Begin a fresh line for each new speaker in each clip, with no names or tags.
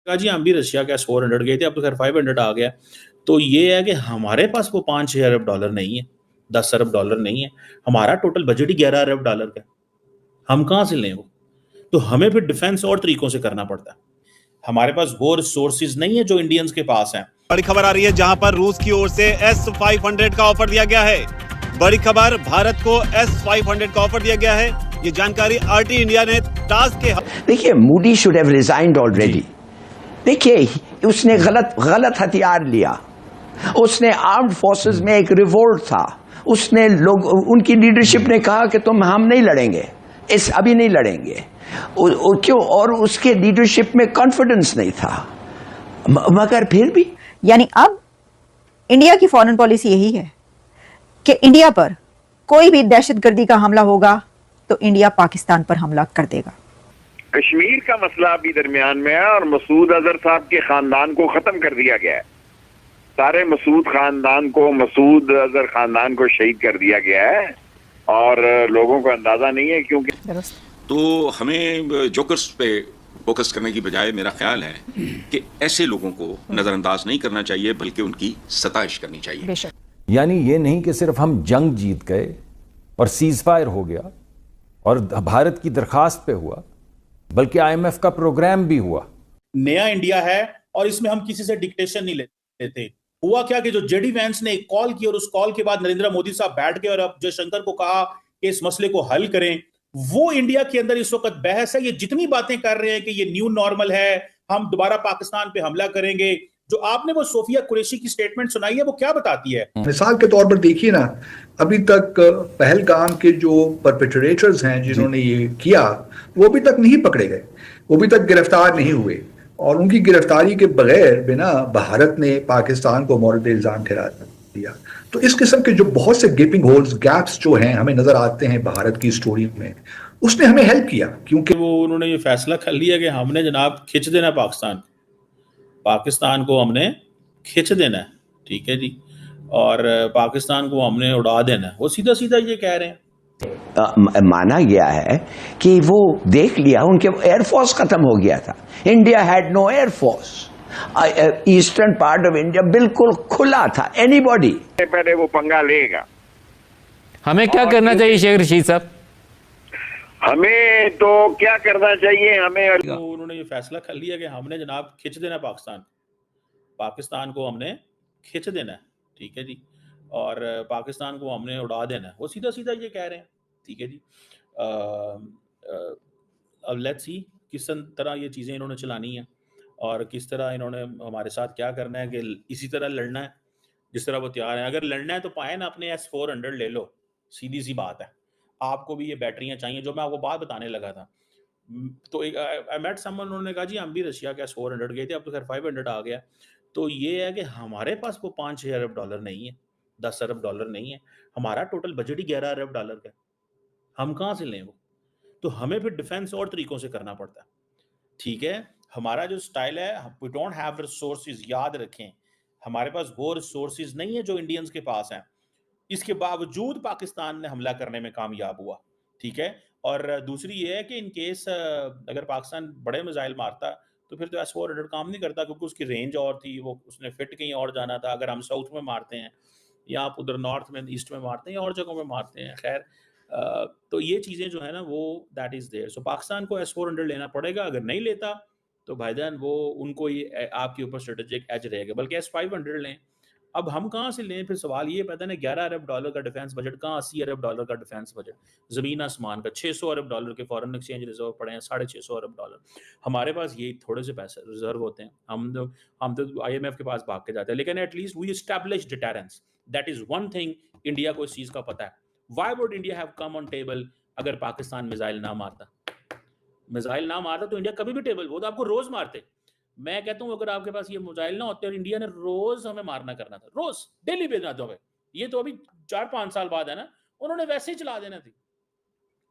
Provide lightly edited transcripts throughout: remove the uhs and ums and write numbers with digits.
कहा जी हम भी रशिया के 400 गए थे, अब तो खैर 500 आ गया। तो ये है कि हमारे पास वो 5-6 अरब डॉलर नहीं है, 10 अरब डॉलर नहीं है। हमारा टोटल बजट ही 11 अरब डॉलर का है। हम कहाँ से लें वो? तो हमें फिर डिफेंस और तरीकों से करना पड़ता है। हमारे पास वो रिसोर्सेज नहीं है जो इंडियंस के पास हैं।
बड़ी खबर आ रही है जहां पर रूस की ओर से S-500 का ऑफर दिया गया है। बड़ी खबर, भारत को S-500 का ऑफर दिया गया है। ये जानकारी RT इंडिया ने टास्क के
देखिए, मूडी शुड हैव रिजाइन्ड ऑलरेडी। देखिए, उसने गलत हथियार लिया। उसने आर्म्ड फोर्सेस में एक रिवोल्ट था। उसने लोग, उनकी लीडरशिप ने कहा कि हम नहीं लड़ेंगे, अभी नहीं लड़ेंगे। क्यों? और उसके लीडरशिप में कॉन्फिडेंस नहीं था। मगर फिर भी,
यानी अब इंडिया की फॉरेन पॉलिसी यही है कि इंडिया पर कोई भी दहशतगर्दी का हमला होगा तो इंडिया पाकिस्तान पर हमला कर देगा।
कश्मीर का मसला अभी दरमियान में है और मसूद अजहर साहब के खानदान को खत्म कर दिया गया है। सारे मसूद अजहर खानदान को शहीद कर दिया गया है और लोगों को अंदाजा नहीं है। क्योंकि
तो हमें जोकर्स पे फोकस करने की बजाय मेरा ख्याल है कि ऐसे लोगों को नजरअंदाज नहीं करना चाहिए, बल्कि उनकी सताइश करनी चाहिए।
यानी ये नहीं कि सिर्फ हम जंग जीत गए और सीज फायर हो गया और भारत की दरखास्त पे हुआ, बल्कि IMF का प्रोग्राम भी हुआ।
नया इंडिया है और इसमें हम किसी से डिक्टेशन नहीं लेते। हुआ क्या कि जो जेडी वैंस ने एक कॉल की और उस कॉल के बाद नरेंद्र मोदी साहब बैठ गए और अब जयशंकर को कहा कि इस मसले को हल करें। वो इंडिया के अंदर इस वक्त बहस है। ये जितनी बातें कर रहे हैं कि ये न्यू नॉर्मल है, हम दोबारा पाकिस्तान पे हमला करेंगे, जो आपने वो सोफिया कुरैशी की स्टेटमेंट सुनाई है वो क्या बताती है?
मिसाल के तौर पर देखिए ना, अभी तक पहलगाम के जो परपेट्रेटर्स हैं जिन्होंने ये किया, वो अभी तक नहीं पकड़े गए, वो अभी तक गिरफ्तार नहीं हुए। और उनकी गिरफ्तारी के बगैर बिना भारत ने पाकिस्तान को मौरद इल्जाम ठहरा दिया। तो इस किस्म के जो बहुत से गेपिंग होल्स, गैप्स जो हैं हमें नजर आते हैं भारत की स्टोरी में, उसने हमें हेल्प किया। क्योंकि
वो उन्होंने ये फैसला कर लिया कि हमने जनाब खिंच देना पाकिस्तान को हमने खिंच देना है, ठीक है जी, और पाकिस्तान को हमने उड़ा देना है। वो सीधा सीधा ये कह रहे हैं।
माना गया है कि वो देख लिया, उनके एयरफोर्स खत्म हो गया था। India had no air force. Eastern part of India बिल्कुल खुला था, एनीबॉडी।
पहले वो पंगा लेगा।
हमें क्या करना चाहिए शेख रशीद साहब?
हमें तो क्या करना चाहिए,
तो उन्होंने ये फैसला कर लिया कि हमने जनाब खिंच देना पाकिस्तान को हमने खिंच देना है, ठीक है जी, और पाकिस्तान को हमने उड़ा देना है। वो सीधा सीधा ये कह रहे हैं, ठीक है जी। अब लेट्स सी किस तरह ये चीज़ें इन्होंने चलानी है और किस तरह इन्होंने हमारे साथ क्या करना है कि इसी तरह लड़ना है जिस तरह वो तैयार है। अगर लड़ना है तो पाए ना अपने S-400 ले लो, सीधी सी बात है। आपको भी ये बैटरियां चाहिए, जो मैं आपको बात बताने लगा था। तो एक आई मेट समवन, उन्होंने कहा जी हम भी रशिया के 400 गए थे, अब तो खैर 500 आ गया। तो ये है कि हमारे पास वो 5-6 अरब डॉलर नहीं है, 10 अरब डॉलर नहीं है। हमारा टोटल बजट ही 11 अरब डॉलर का है। हम कहाँ से लें वो? तो हमें फिर डिफेंस और तरीकों से करना पड़ता है, ठीक है। हमारा जो स्टाइल है, वी डोंट हैव रिसोर्सेज, याद रखें हमारे पास वो रिसोर्सेज नहीं है जो इंडियंस के पास हैं। इसके बावजूद पाकिस्तान ने हमला करने में कामयाब हुआ, ठीक है। और दूसरी ये है कि इन केस अगर पाकिस्तान बड़े मिसाइल मारता तो फिर तो S-400 काम नहीं करता, क्योंकि उसकी रेंज और थी, वो उसने फिट कहीं और जाना था। अगर हम साउथ में मारते हैं या आप उधर नॉर्थ में, ईस्ट में मारते हैं या और जगहों में मारते हैं, खैर तो ये चीज़ें जो है ना वो दैट इज़ देयर। सो पाकिस्तान को S-400 लेना पड़ेगा। अगर नहीं लेता तो भाईजान वो उनको ये आपके ऊपर स्ट्रेटेजिक एज रहेगा, बल्कि S-500 लें। अब हम कहाँ से लें? फिर सवाल ये पैदा ना, 11 अरब डॉलर का डिफेंस बजट कहाँ, 80 अरब डॉलर का डिफेंस बजट, ज़मीन आसमान का। 600 अरब डॉलर के फॉरेन एक्सचेंज रिजर्व पड़े हैं, 650 अरब डॉलर। हमारे पास ये थोड़े से पैसे रिजर्व होते हैं, हम तो IMF के पास भाग के जाते हैं। लेकिन at least we establish deterrence, that is one thing. India को इस चीज़ का पता है। Why would India have come on table अगर पाकिस्तान मिसाइल ना मारता तो इंडिया कभी भी टेबल, वो तो आपको रोज मारते। मैं कहता हूं अगर आपके पास ये मिसाइल ना होते और इंडिया ने रोज हमें मारना करना था, रोज डेली भेजना था हमें, ये तो अभी 4-5 साल बाद है ना, उन्होंने वैसे ही चला देना थी।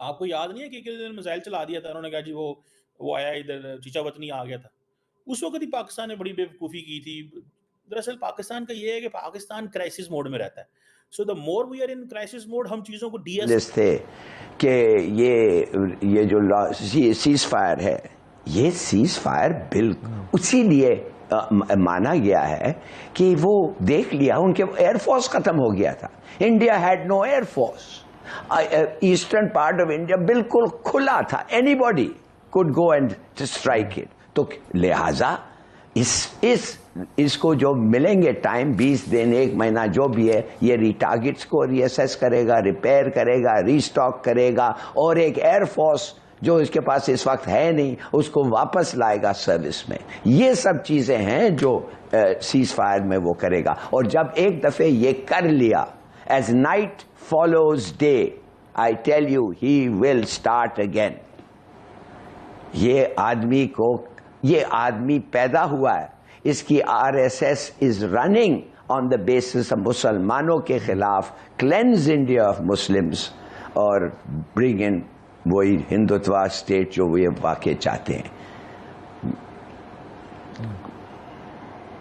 आपको याद नहीं है कि किसी दिन मिसाइल चला दिया था, उन्होंने कहा जी वो आया इधर चीचा वतनी आ गया था। उस वक्त ही पाकिस्तान ने बड़ी बेवकूफ़ी की थी। दरअसल पाकिस्तान का ये है कि पाकिस्तान क्राइसिस मोड में रहता है। So the more we are in crisis mode, हम चीज़ों को
थे कि ये जो सीज फायर है ये सीज फायर बिल उसी लिए माना गया है कि वो देख लिया, उनके एयरफोर्स खत्म हो गया था। India had no air force, eastern part of India बिल्कुल खुला था, anybody could go and strike it. तो लिहाजा इसको जो मिलेंगे टाइम 20 दिन 1 महीना जो भी है, ये रीटारगेट्स को रीअसेस करेगा, रिपेयर करेगा, रीस्टॉक करेगा और एक एयरफोर्स जो इसके पास इस वक्त है नहीं उसको वापस लाएगा सर्विस में। ये सब चीजें हैं जो सीज फायर में वो करेगा। और जब एक दफे ये कर लिया, as night follows day, I tell you he will start again. ये आदमी पैदा हुआ है, इसकी RSS is running on the basis of मुसलमानों के खिलाफ क्लेंस इंडिया ऑफ मुस्लिम्स और ब्रिंग इन वही हिंदुत्व स्टेट जो ये वाकई चाहते हैं।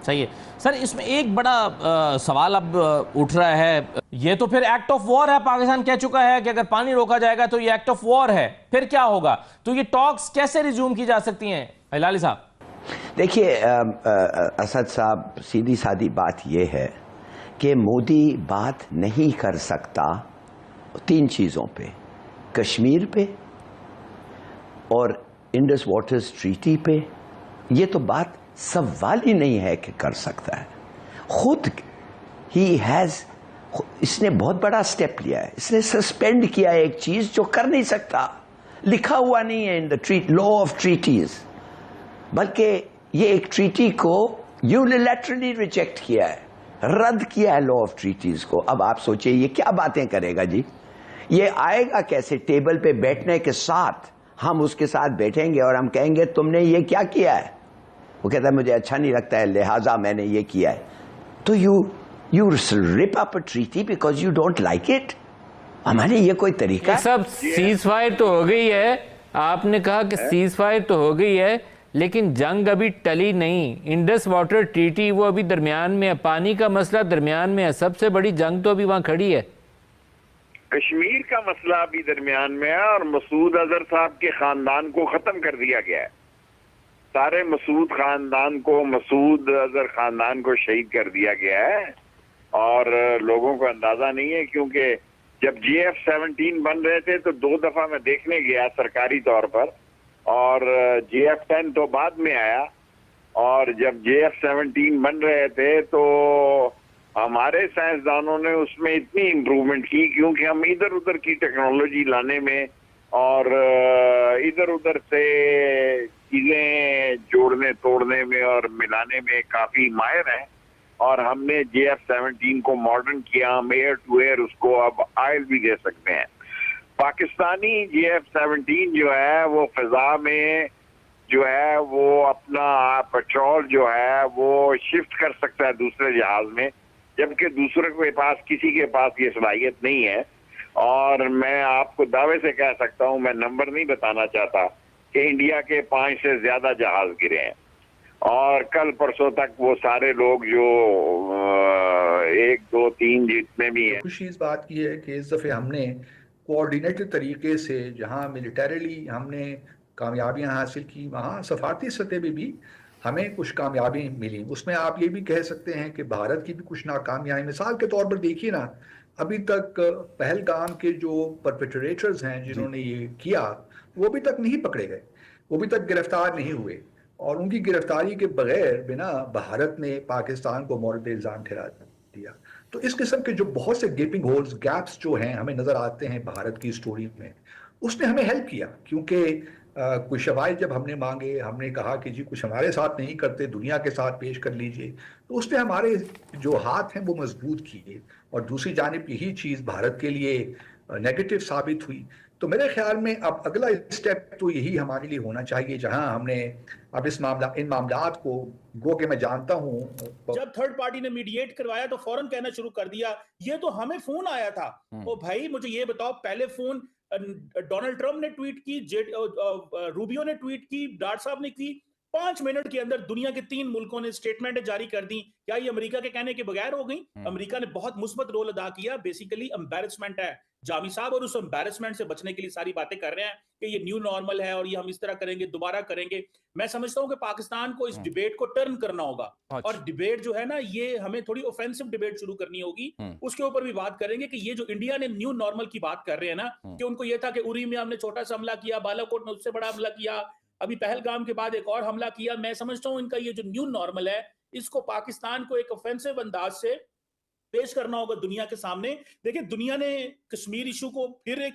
सही है सर। इसमें एक बड़ा सवाल अब उठ रहा है, ये तो फिर एक्ट ऑफ वॉर है। पाकिस्तान कह चुका है कि अगर पानी रोका जाएगा तो ये एक्ट ऑफ वॉर है, फिर क्या होगा? तो ये टॉक्स कैसे रिज्यूम की जा सकती हैं हिलाली साहब?
देखिए असद साहब, सीधी सादी बात यह है कि मोदी बात नहीं कर सकता 3 चीजों पे, कश्मीर पे और इंडस वाटर्स ट्रीटी पे। ये तो बात सवाल ही नहीं है कि कर सकता है। खुद इसने बहुत बड़ा स्टेप लिया है, इसने सस्पेंड किया एक चीज जो कर नहीं सकता, लिखा हुआ नहीं है in the law of treaties, बल्कि ये एक ट्रीटी को यूनिलैटरली रिजेक्ट किया है, रद्द किया है लॉ ऑफ ट्रीटीज को। अब आप सोचिए ये क्या बातें करेगा जी? ये आएगा कैसे? टेबल पे बैठने के साथ हम उसके साथ बैठेंगे और हम कहेंगे तुमने ये क्या किया है? वो कहता है मुझे अच्छा नहीं लगता है लिहाजा मैंने ये किया है। तो you rip up a treaty because you don't like it. हमारे ये कोई तरीका है?
सब सीज फायर तो हो गई है, आपने कहा कि सीज फायर तो हो गई है, लेकिन जंग अभी टली नहीं। इंडस वाटर ट्रीटी वो अभी दरमियान में है, पानी का मसला दरमियान में है, सबसे बड़ी जंग तो अभी वहां खड़ी है।
कश्मीर का मसला अभी दरमियान में है और मसूद अजहर साहब के खानदान को खत्म कर दिया गया है। सारे मसूद अजहर खानदान को शहीद कर दिया गया है और लोगों को अंदाजा नहीं है, क्योंकि जब JF-17 बन रहे थे तो 2 दफा मैं देखने गया सरकारी तौर पर, और JF-10 तो बाद में आया। और जब JF-17 बन रहे थे तो हमारे साइंसदानों ने उसमें इतनी इम्प्रूवमेंट की, क्योंकि हम इधर उधर की टेक्नोलॉजी लाने में और इधर उधर से चीजें जोड़ने तोड़ने में और मिलाने में काफी माहिर हैं। और हमने JF-17 को मॉडर्न किया, हम एयर टू एयर उसको अब ऑयल भी दे सकते हैं। पाकिस्तानी JF-17 जो है वो फिजा में जो है वो अपना पेट्रोल जो है वो शिफ्ट कर सकता है दूसरे जहाज में, जबकि दूसरे के पास किसी के पास ये सलाहियत नहीं है। और मैं आपको दावे से कह सकता हूं, मैं नंबर नहीं बताना चाहता, कि इंडिया के 5 से ज्यादा जहाज गिरे हैं और कल परसों तक वो सारे लोग जो 1, 2, 3 जितने भी हैं।
खुशी इस बात की है कि इस दफे हमने कोऑर्डिनेटेड तरीके से जहां मिलिटरीली हमने कामयाबियां हासिल की, वहां सफारती सतह पे भी हमें कुछ कामयाबी मिली। उसमें आप ये भी कह सकते हैं कि भारत की भी कुछ नाकामियां हैं। मिसाल के तौर पर देखिए ना, अभी तक पहलगाम के जो परपेट्रेटर्स हैं जिन्होंने ये किया वो अभी तक नहीं पकड़े गए, वो अभी तक गिरफ्तार नहीं हुए, और उनकी गिरफ्तारी के बगैर बिना भारत ने पाकिस्तान को मौरद इल्जाम ठहरा दिया। तो इस किस्म के जो बहुत से गेपिंग होल्स, गैप्स जो हैं हमें नजर आते हैं भारत की स्टोरी में, उसने हमें हेल्प किया। क्योंकि कुछ शवायद जब हमने मांगे, हमने कहा कि जी कुछ हमारे साथ नहीं करते, दुनिया के साथ पेश कर लीजिए, तो उसने हमारे जो हाथ हैं वो मजबूत किए। और दूसरी जानिब यही चीज़ भारत के लिए नेगेटिव साबित हुई। तो मेरे ख्याल में अब अगला स्टेप तो यही हमारे लिए होना चाहिए, जहां हमने अब इन मामलात को, गो के मैं जानता हूं,
जब थर्ड पार्टी ने मीडिएट करवाया तो फौरन कहना शुरू कर दिया ये तो हमें फोन आया था। ओ भाई मुझे ये बताओ, पहले फोन डोनाल्ड ट्रंप ने ट्वीट की, रूबियो ने ट्वीट की, डार्ट साहब ने की, 5 मिनट के अंदर दुनिया के 3 मुल्कों ने स्टेटमेंट जारी कर दी। क्या ये अमेरिका के कहने के बगैर हो गई? अमेरिका ने बहुत मुस्बत रोल अदा किया। बेसिकली एम्बैरेसमेंट है जामी साहब, और उस एम्बैरेसमेंट से बचने के लिए सारी बातें कर रहे हैं कि ये न्यू नॉर्मल है और ये हम इस तरह करेंगे, दोबारा करेंगे। मैं समझता हूं कि पाकिस्तान को इस डिबेट को टर्न करना होगा, और डिबेट जो है ना, ये हमें थोड़ी ऑफेंसिव डिबेट शुरू करनी होगी। उसके ऊपर भी बात करेंगे कि ये जो इंडिया ने न्यू नॉर्मल की बात कर रहे हैं ना, कि उनको ये था कि उरी में हमने छोटा सा हमला किया, बालाकोट में उससे बड़ा हमला किया, अभी पहलगाम के बाद एक और हमला किया। मैं समझता हूं इनका ये जो न्यू नॉर्मल है, इसको पाकिस्तान को एक ऑफेंसिव अंदाज से पेश करना होगा दुनिया के सामने। देखिए, दुनिया ने कश्मीर इशू को फिर एक